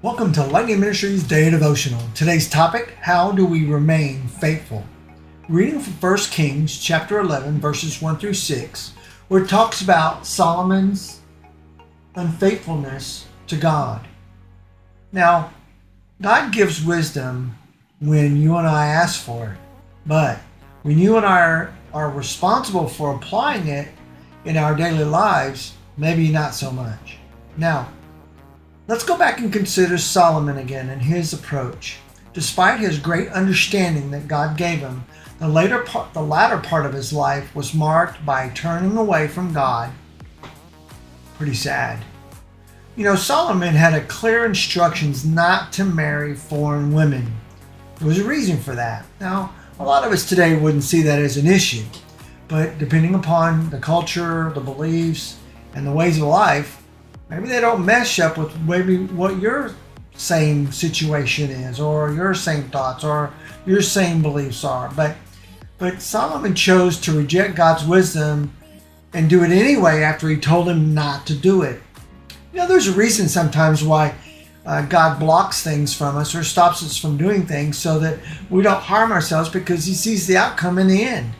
Welcome to Lightning Ministries Day Devotional. Today's topic, how do we remain faithful? Reading from 1 Kings chapter 11, verses 1 through 6, where it talks about Solomon's unfaithfulness to God. Now, God gives wisdom when you and I ask for it, but when you and I are responsible for applying it in our daily lives, maybe not so much. Now, let's go back and consider Solomon again and his approach. Despite his great understanding that God gave him, the latter part of his life was marked by turning away from God. Pretty sad. Solomon had a clear instructions not to marry foreign women. There was a reason for that. Now, a lot of us today wouldn't see that as an issue, but depending upon the culture, the beliefs, and the ways of life, maybe they don't mesh up with maybe what your same situation is, or your same thoughts, or your same beliefs are. But Solomon chose to reject God's wisdom and do it anyway after he told him not to do it. There's a reason sometimes why God blocks things from us or stops us from doing things so that we don't harm ourselves, because he sees the outcome in the end.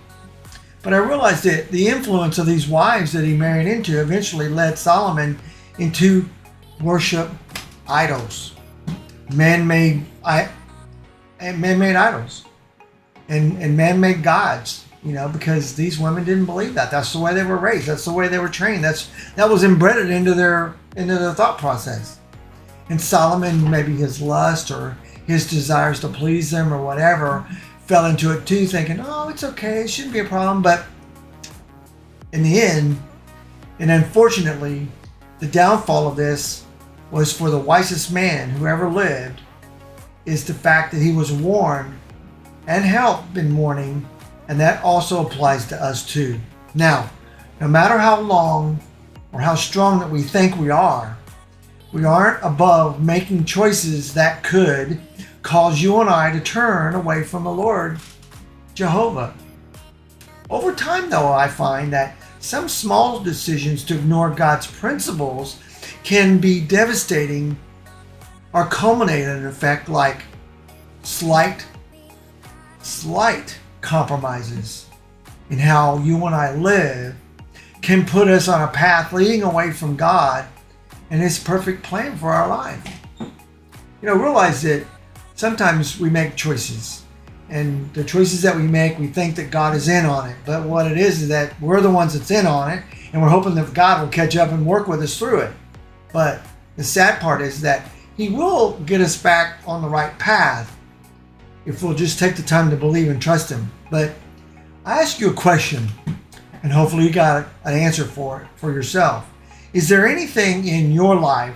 But I realized that the influence of these wives that he married into eventually led Solomon into worship idols, man-made idols, and man-made gods. Because these women didn't believe that. That's the way they were raised. That's the way they were trained. That was embedded into their thought process. And Solomon, maybe his lust or his desires to please them or whatever, fell into it too, thinking, "Oh, it's okay. It shouldn't be a problem." But in the end, and unfortunately, the downfall of this was for the wisest man who ever lived, is the fact that he was warned and helped in warning, and that also applies to us too. Now, no matter how long or how strong that we think we aren't above making choices that could cause you and I to turn away from the Lord Jehovah. Over time, though, I find that some small decisions to ignore God's principles can be devastating or culminate in an effect like slight compromises in how you and I live can put us on a path leading away from God and his perfect plan for our life. Realize that sometimes we make choices, and the choices that we make, we think that God is in on it. But what it is that we're the ones that's in on it, and we're hoping that God will catch up and work with us through it. But the sad part is that he will get us back on the right path if we'll just take the time to believe and trust him. But I ask you a question, and hopefully you got an answer for it for yourself. Is there anything in your life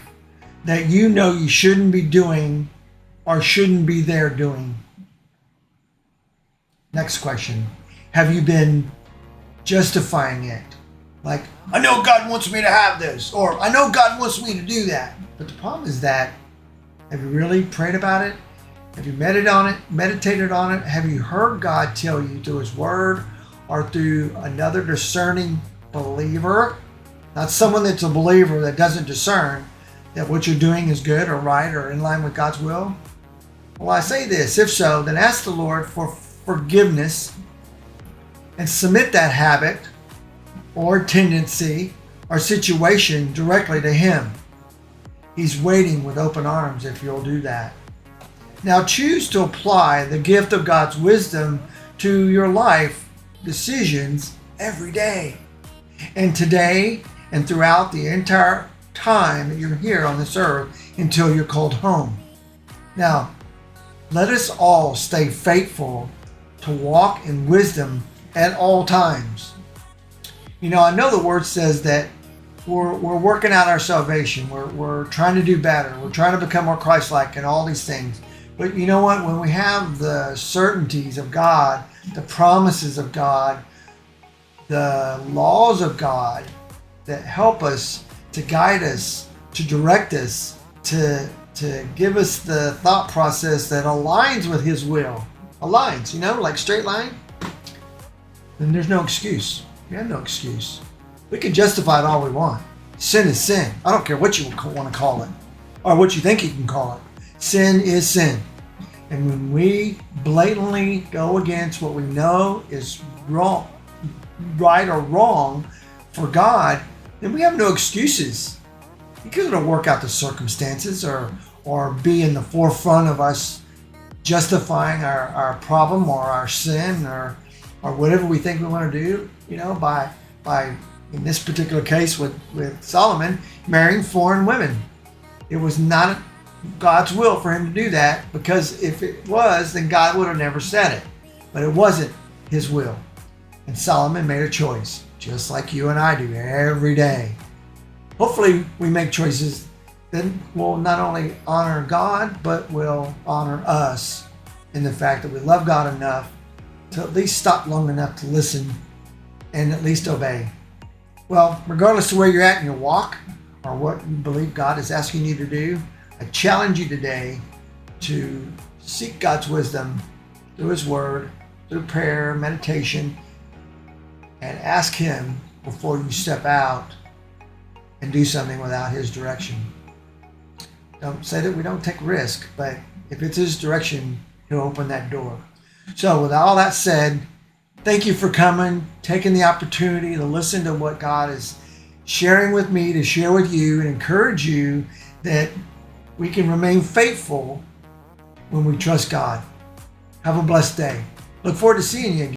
that you shouldn't be doing or shouldn't be there doing? Next question. Have you been justifying it? Like, I know God wants me to have this, or I know God wants me to do that. But the problem is that, have you really prayed about it? Have you meditated on it? Have you heard God tell you through his word or through another discerning believer? Not someone that's a believer that doesn't discern that what you're doing is good or right or in line with God's will? Well, I say this, if so, then ask the Lord for forgiveness and submit that habit or tendency or situation directly to him. He's waiting with open arms if you'll do that. Now choose to apply the gift of God's wisdom to your life decisions every day. And today and throughout the entire time that you're here on this earth until you're called home. Now, let us all stay faithful to walk in wisdom at all times. I know the word says that we're working out our salvation. We're trying to do better. We're trying to become more Christ-like and all these things. But you know what? When we have the certainties of God, the promises of God, the laws of God that help us, to guide us, to direct us, to give us the thought process that aligns with his will. Aligns, like straight line. Then there's no excuse. We have no excuse. We can justify it all we want. Sin is sin. I don't care what you want to call it. or what you think you can call it. Sin is sin. And when we blatantly go against what we know is wrong, right or wrong for God, then we have no excuses. He couldn't work out the circumstances or be in the forefront of us justifying our problem or our sin or whatever we think we want to do, by in this particular case with Solomon, marrying foreign women. It was not God's will for him to do that, because if it was, then God would have never said it. But it wasn't his will. And Solomon made a choice, just like you and I do every day. Hopefully we make choices that will not only honor God, but will honor us in the fact that we love God enough to at least stop long enough to listen and at least obey. Well, regardless of where you're at in your walk or what you believe God is asking you to do, I challenge you today to seek God's wisdom through His Word, through prayer, meditation, and ask Him before you step out and do something without His direction. Don't say that we don't take risk, but if it's His direction, He'll open that door. So with all that said, thank you for coming, taking the opportunity to listen to what God is sharing with me, to share with you and encourage you that we can remain faithful when we trust God. Have a blessed day. Look forward to seeing you again.